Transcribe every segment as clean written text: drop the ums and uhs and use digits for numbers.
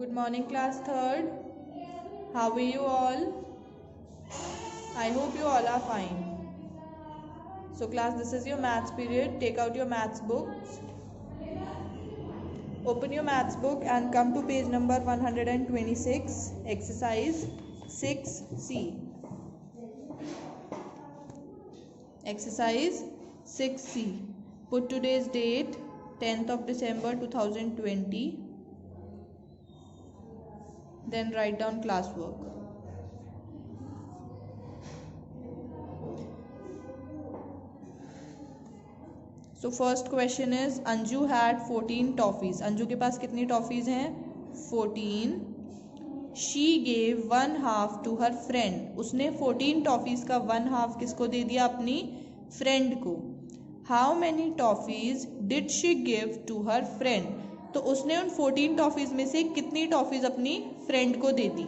Good morning, class third. How are you all? I hope you all are fine. So class, this is your maths period. Take out your maths books. Open your maths book and come to page number 126, exercise 6C. Exercise 6C. Put today's date, 10th of December 2020. Then write down classwork. So first question is, Anju had 14 toffees. Anju के पास कितनी toffees हैं? 14. She gave 1/2 to her friend. उसने 14 toffees का 1/2 किसको दे दिया? अपनी friend को. How many toffees did she give to her friend? तो उसने उन 14 टॉफीज में से कितनी टॉफीज अपनी फ्रेंड को दे दी?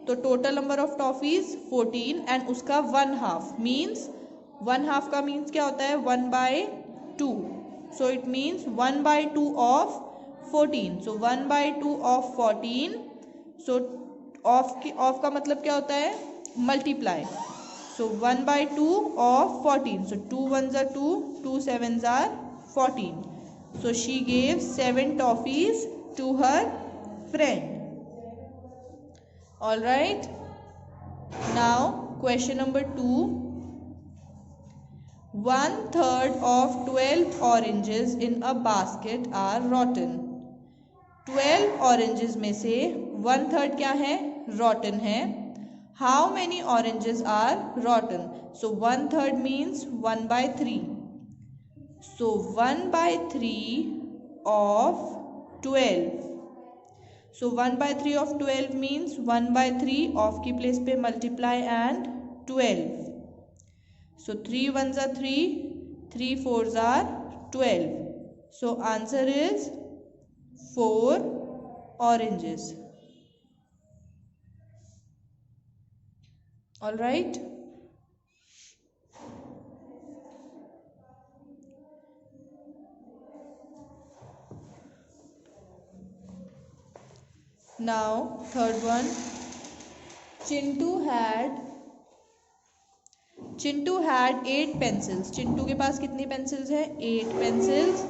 तो total number of toffees 14 and उसका 1/2 मीन्स 1/2 का मीन्स क्या होता है? 1/2. So it means 1/2 of 14. So 1/2 of 14. So of का मतलब क्या होता है? Multiply. So 1/2 of 14. So 2 1s are 2, 2 7s are 14. So she gave 7 toffees to her friend. All right. Now question number 2. 1/3 of 12 oranges in a basket are rotten. 12 oranges में से 1/3 क्या है? Rotten है. How many oranges are rotten? So 1/3 means 1/3. So 1/3 of 12. So 1/3 of 12 means 1/3 of की place पे multiply and 12. So 3 1s are 3, 3 4s are 12. So answer is 4 oranges. All right. Now third one. Chintu had 8 pencils. Chintu के पास कितनी pencils है? 8 pencils.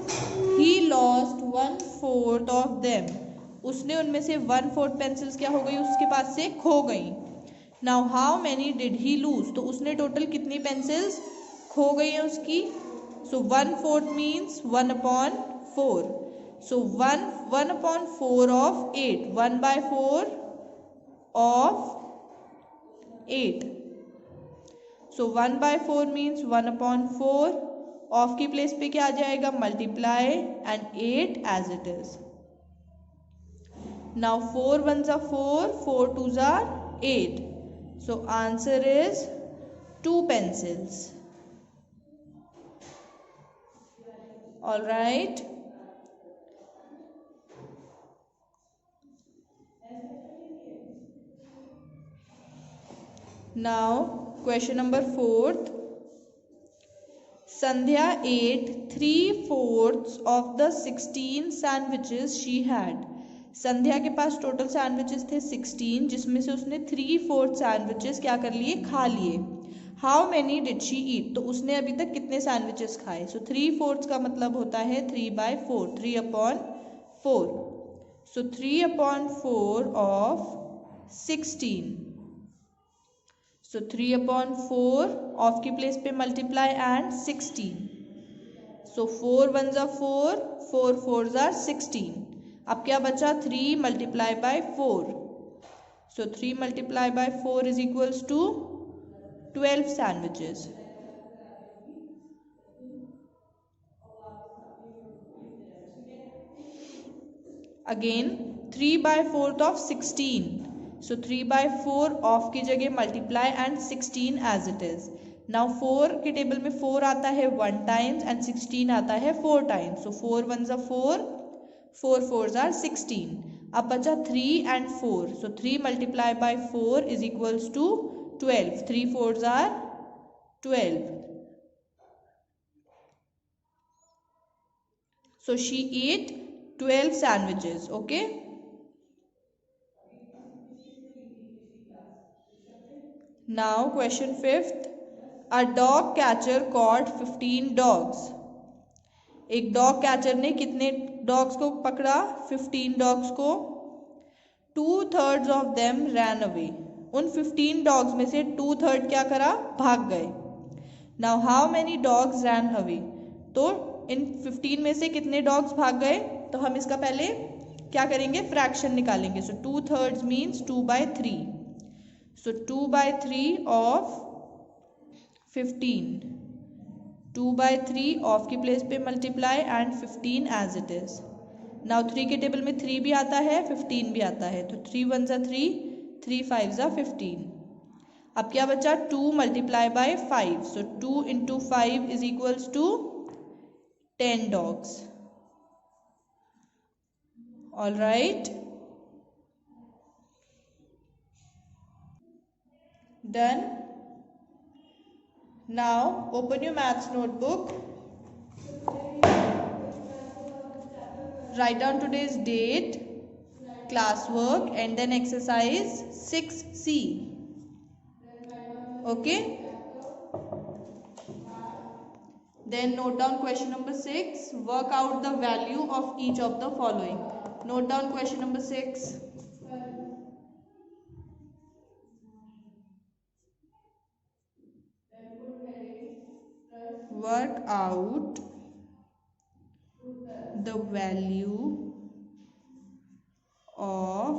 He lost 1/4 of them. उसने उनमें से 1/4 pencils क्या हो गई? उसके पास से खो गई. Now how many did he lose? तो उसने टोटल कितनी पेंसिल्स खो गई हैं उसकी? So 1/4 means 1/4. So 1/4 of 8. 1/4 of 8. So 1/4 means 1/4. Of की प्लेस पे क्या आ जाएगा? Multiply and 8 as it is. Now 4 1s are 4, 4 2s are 8. So answer is 2 pencils. All right. Now question number 4th. Sandhya ate 3/4 of the 16 sandwiches she had. संध्या के पास total sandwiches थे 16, जिसमें से उसने 3/4 sandwiches क्या कर लिए? खा लिए. हाउ मैनी डिड शी ईट? तो उसने अभी तक कितने सैंडविचेस खाए? सो 3/4 का मतलब होता है 3/4, 3/4. सो 3/4 ऑफ 16. So 3/4 ऑफ की प्लेस पे multiply and 16. So 4 1s are 4, 4 4s are 16. अब क्या बचा? 3 multiply by 4. So 3 multiply by 4 is equals to 12 sandwiches. Again 3/4 of 16. So 3/4 of की जगह multiply and 16 as it is. Now 4 के टेबल में 4 आता है 1 times एंड 16 आता है 4 times. So 4 1s are 4, 4 4s are 16. अब बचा 3 and 4. So 3 multiply by 4 is equals to 12. 3 4s are 12. So she ate 12 sandwiches. Okay. Now question fifth, a dog catcher caught 15 dogs. एक dog catcher ने कितने dogs को पकड़ा? 15 dogs को। 2/3 of them ran away. उन 15 dogs में से 2/3 क्या करा? भाग गए। Now how many dogs ran away? तो इन 15 में से कितने डॉग्स भाग गए? तो हम इसका पहले क्या करेंगे? फ्रैक्शन निकालेंगे। So 2/3 means 2/3। So 2/3 of 15, 2/3 of की प्लेस पे multiply and 15 as it is. Now 3 के टेबल में 3 भी आता है, 15 भी आता है, तो 3 1 ज़ा 3, 3 5 ज़ा 15। अब क्या बचा? 2 multiply by 5। So 2 into 5 is equals to 10 dogs. All right, done. Now open your maths notebook, write down today's date, classwork, and then exercise 6C. Okay, then note down question number 6. Work out the value of each of the following. Note down question number 6. Work out the value of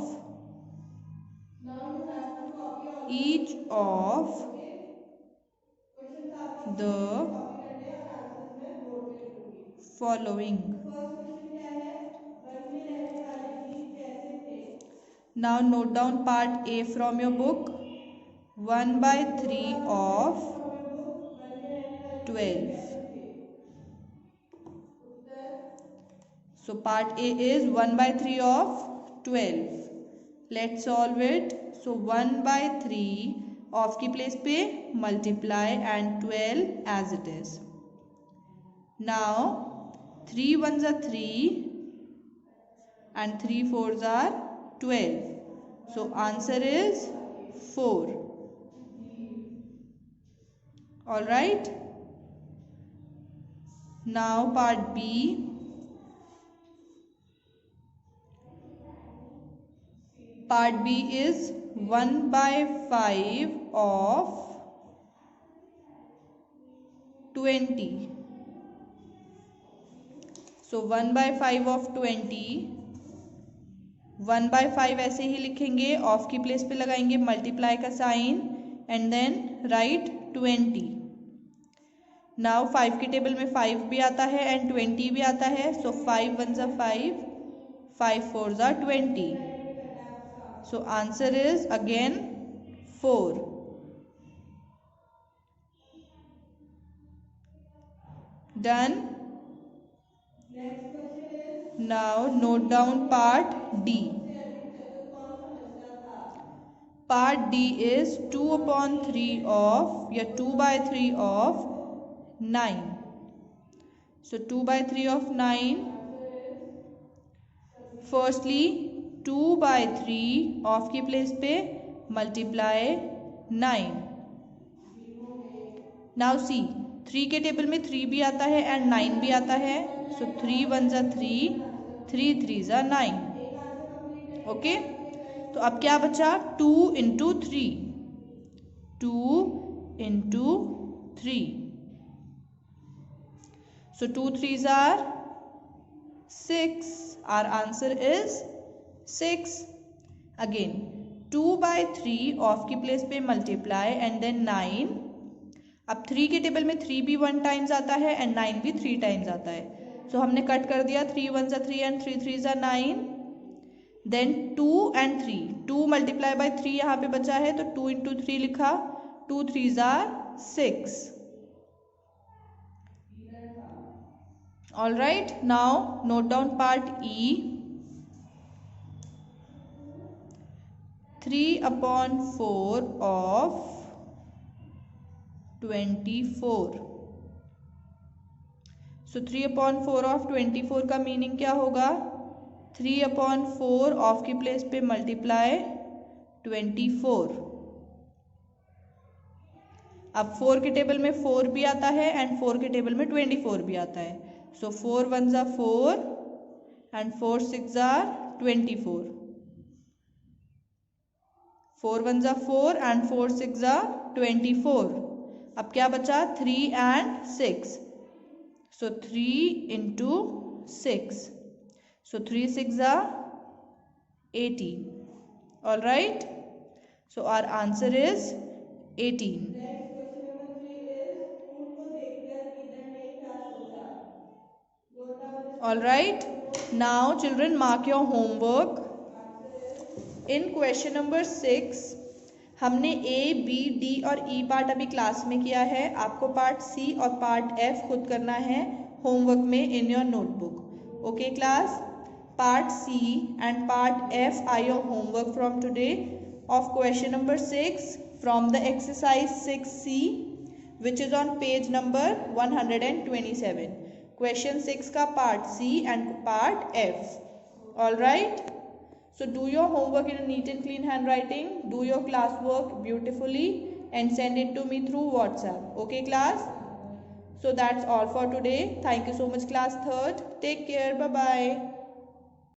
each of the following. Now note down part A from your book. 1/3 of 12. So part A is 1/3 of 12. Let's solve it. So 1/3 of की place पे multiply and 12 as it is. Now 3 1s are 3 and 3 4s are 12. So answer is 4. All right. Now part B. Part B is 1/5 of 20. So 1/5 of 20, 1/5 ऐसे ही लिखेंगे, of की place पे लगाएंगे multiply का sign and then write 20. Now 5 के table में 5 भी आता है एंड 20 भी आता है. सो 5 1s are 5, 5 4s are 20. So answer is again 4. Done. Now note down part D. Part D is 2/3 of या 2/3 of 9. So 2/3 of 9. Firstly 2/3 of की प्लेस पे मल्टीप्लाई 9. नाउ सी 3 के टेबल में 3 भी आता है एंड 9 भी आता है. सो 3 1s are 3, 3 3s are 9. Okay, तो अब क्या बचा? 2 into 3, 2 into 3. So 2 3s are 6. Our answer is 6. Again 2/3 of की प्लेस पे मल्टीप्लाई एंड देन 9. अब 3 के टेबल में 3 भी 1 टाइम्स आता है एंड 9 भी 3 टाइम्स आता है. सो हमने कट कर दिया. 3 1s are 3 and 3 3s are 9. Then 2 and 3, 2 multiply by 3 यहाँ पे बचा है तो 2 इंटू 3 लिखा. 2 3s are 6. All right. Now note down part E. 3/4 of 24. So 3/4 of 24 का मीनिंग क्या होगा? 3/4 ऑफ की प्लेस पे मल्टीप्लाई 24. अब 4 के टेबल में 4 भी आता है एंड 4 के टेबल में 24 भी आता है. सो 4 1s are 4 and 4 6s are 24. 4 1s are 4 and 4 6s are 24. अब क्या बचा 3 and 6. So 3 into 6. So 3 6s are 18. All right. So our answer is 18. All right. Now children, mark your homework. In question number 6 हमने A, B, D और E part अभी class में किया है. आपको पार्ट C और पार्ट F खुद करना है होमवर्क में in your notebook. Okay class. Part C and Part F are your homework from today of question number 6 from the exercise 6C, which is on page number 127. Question 6 का Part C and Part F. All right. So do your homework in a neat and clean handwriting. Do your classwork beautifully and send it to me through WhatsApp. Okay class. So that's all for today. Thank you so much class 3rd. Take care. Bye bye.